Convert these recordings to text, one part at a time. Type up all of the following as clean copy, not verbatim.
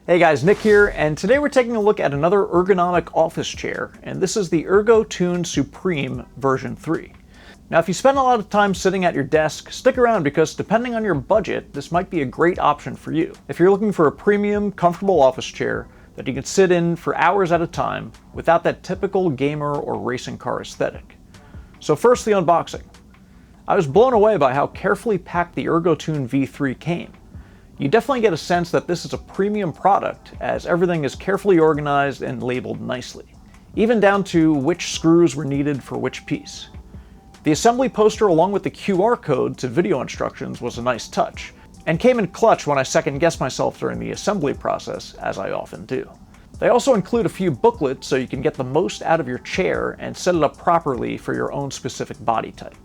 Hey guys, Nick here, and today we're taking a look at another ergonomic office chair, and this is the ErgoTune Supreme V3. Now if you spend a lot of time sitting at your desk, stick around because depending on your budget, this might be a great option for you. If you're looking for a premium, comfortable office chair that you can sit in for hours at a time without that typical gamer or racing car aesthetic. So first, the unboxing. I was blown away by how carefully packed the ErgoTune V3 came. You definitely get a sense that this is a premium product, as everything is carefully organized and labeled nicely, even down to which screws were needed for which piece. The assembly poster along with the QR code to video instructions was a nice touch, and came in clutch when I second-guessed myself during the assembly process, as I often do. They also include a few booklets so you can get the most out of your chair and set it up properly for your own specific body type.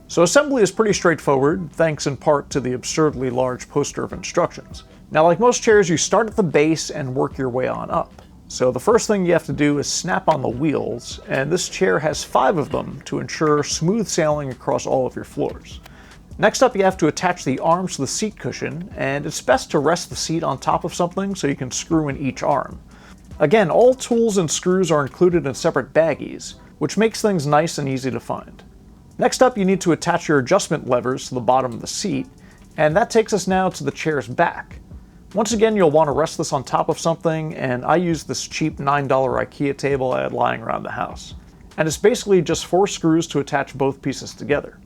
So assembly is pretty straightforward, thanks in part to the absurdly large poster of instructions. Now, like most chairs, you start at the base and work your way on up. So the first thing you have to do is snap on the wheels, and this chair has 5 of them to ensure smooth sailing across all of your floors. Next up, you have to attach the arms to the seat cushion, and it's best to rest the seat on top of something so you can screw in each arm. Again, all tools and screws are included in separate baggies, which makes things nice and easy to find. Next up, you need to attach your adjustment levers to the bottom of the seat, and that takes us now to the chair's back. Once again, you'll want to rest this on top of something, and I used this cheap $9 IKEA table I had lying around the house. And it's basically just 4 screws to attach both pieces together.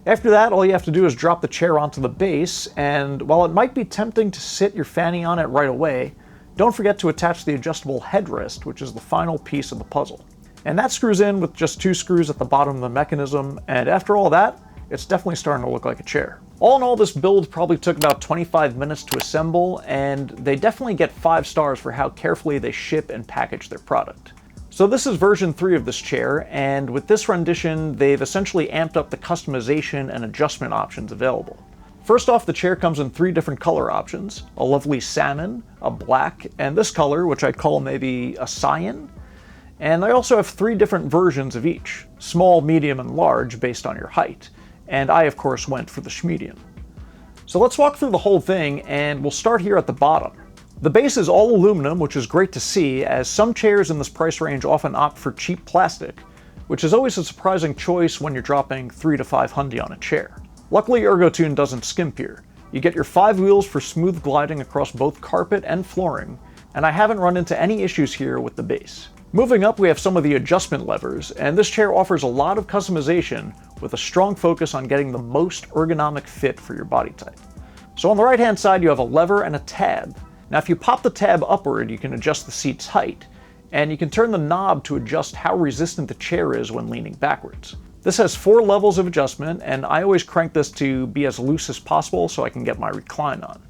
After that, all you have to do is drop the chair onto the base, and while it might be tempting to sit your fanny on it right away, don't forget to attach the adjustable headrest, which is the final piece of the puzzle. And that screws in with just 2 screws at the bottom of the mechanism, and after all that, it's definitely starting to look like a chair. All in all, this build probably took about 25 minutes to assemble, and they definitely get 5 stars for how carefully they ship and package their product. So this is version 3 of this chair, and with this rendition, they've essentially amped up the customization and adjustment options available. First off, the chair comes in 3 different color options: a lovely salmon, a black, and this color, which I'd call maybe a cyan. And I also have 3 different versions of each: small, medium, and large based on your height. And I, of course, went for the schmedium. So let's walk through the whole thing, and we'll start here at the bottom. The base is all aluminum, which is great to see, as some chairs in this price range often opt for cheap plastic, which is always a surprising choice when you're dropping $300 to $500 on a chair. Luckily, ErgoTune doesn't skimp here. You get your 5 wheels for smooth gliding across both carpet and flooring, and I haven't run into any issues here with the base. Moving up, we have some of the adjustment levers, and this chair offers a lot of customization with a strong focus on getting the most ergonomic fit for your body type. So on the right hand side, you have a lever and a tab. Now if you pop the tab upward, you can adjust the seat's height, and you can turn the knob to adjust how resistant the chair is when leaning backwards. This has 4 levels of adjustment, and I always crank this to be as loose as possible so I can get my recline on.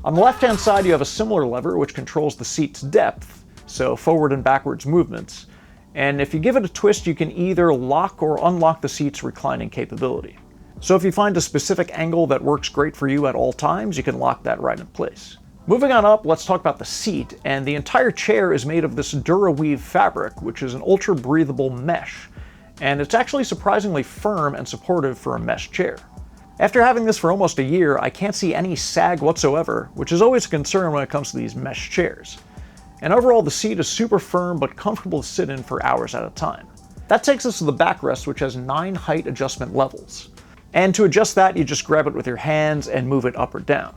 On the left hand side, you have a similar lever which controls the seat's depth, so forward and backwards movements, and if you give it a twist, you can either lock or unlock the seat's reclining capability. So if you find a specific angle that works great for you at all times, you can lock that right in place. Moving on up, let's talk about the seat, and the entire chair is made of this DuraWeave fabric, which is an ultra breathable mesh, and it's actually surprisingly firm and supportive for a mesh chair. After having this for almost a year, I can't see any sag whatsoever, which is always a concern when it comes to these mesh chairs. And overall, the seat is super firm but comfortable to sit in for hours at a time. That takes us to the backrest, which has 9 height adjustment levels. And to adjust that, you just grab it with your hands and move it up or down.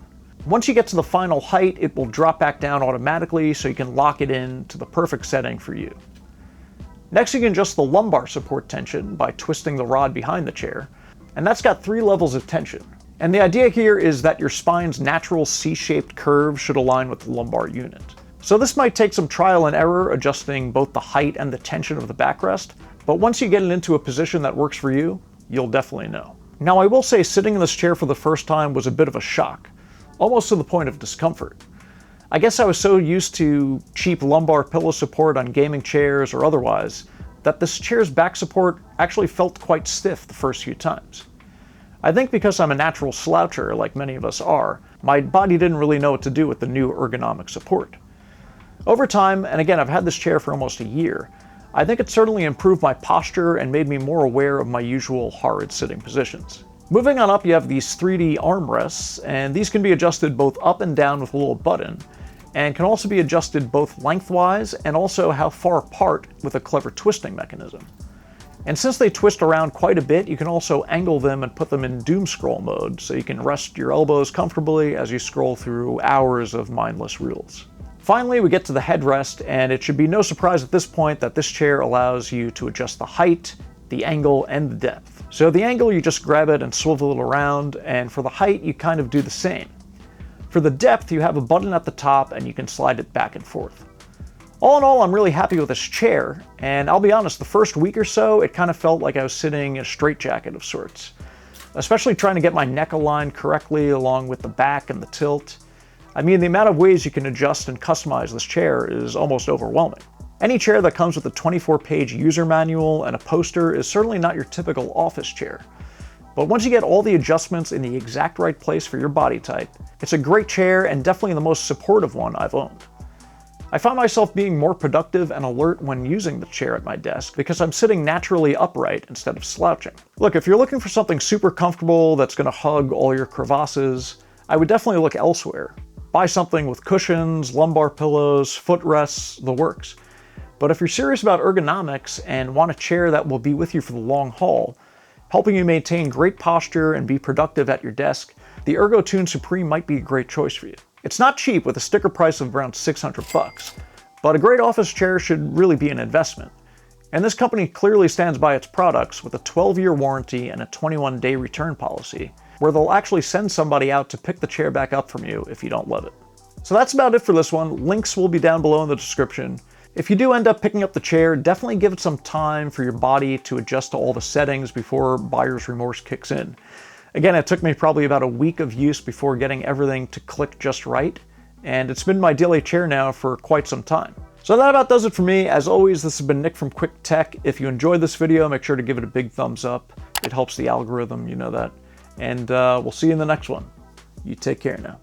Once you get to the final height, it will drop back down automatically so you can lock it in to the perfect setting for you. Next, you can adjust the lumbar support tension by twisting the rod behind the chair, and that's got 3 levels of tension. And the idea here is that your spine's natural C-shaped curve should align with the lumbar unit. So this might take some trial and error adjusting both the height and the tension of the backrest, but once you get it into a position that works for you, you'll definitely know. Now I will say sitting in this chair for the first time was a bit of a shock, almost to the point of discomfort. I guess I was so used to cheap lumbar pillow support on gaming chairs or otherwise, that this chair's back support actually felt quite stiff the first few times. I think because I'm a natural sloucher, like many of us are, my body didn't really know what to do with the new ergonomic support. Over time, and again I've had this chair for almost a year, I think it certainly improved my posture and made me more aware of my usual horrid sitting positions. Moving on up, you have these 3D armrests, and these can be adjusted both up and down with a little button, and can also be adjusted both lengthwise and also how far apart with a clever twisting mechanism. And since they twist around quite a bit, you can also angle them and put them in doom scroll mode, so you can rest your elbows comfortably as you scroll through hours of mindless reels. Finally, we get to the headrest, and it should be no surprise at this point that this chair allows you to adjust the height, the angle, and the depth. So the angle, you just grab it and swivel it around, and for the height, you kind of do the same. For the depth, you have a button at the top and you can slide it back and forth. All in all, I'm really happy with this chair, and I'll be honest, the first week or so, it kind of felt like I was sitting in a straitjacket of sorts. Especially trying to get my neck aligned correctly along with the back and the tilt. I mean, the amount of ways you can adjust and customize this chair is almost overwhelming. Any chair that comes with a 24-page user manual and a poster is certainly not your typical office chair. But once you get all the adjustments in the exact right place for your body type, it's a great chair and definitely the most supportive one I've owned. I find myself being more productive and alert when using the chair at my desk because I'm sitting naturally upright instead of slouching. Look, if you're looking for something super comfortable that's going to hug all your crevasses, I would definitely look elsewhere. Buy something with cushions, lumbar pillows, footrests, the works. But if you're serious about ergonomics and want a chair that will be with you for the long haul, helping you maintain great posture and be productive at your desk, the ErgoTune Supreme might be a great choice for you. It's not cheap with a sticker price of around $600, but a great office chair should really be an investment. And this company clearly stands by its products with a 12-year warranty and a 21-day return policy, where they'll actually send somebody out to pick the chair back up from you if you don't love it. So that's about it for this one. Links will be down below in the description. If you do end up picking up the chair, definitely give it some time for your body to adjust to all the settings before buyer's remorse kicks in. Again, it took me probably about a week of use before getting everything to click just right, and it's been my daily chair now for quite some time. So that about does it for me. As always, this has been Nick from Quick Tech. If you enjoyed this video, make sure to give it a big thumbs up. It helps the algorithm, you know that. And we'll see you in the next one. You take care now.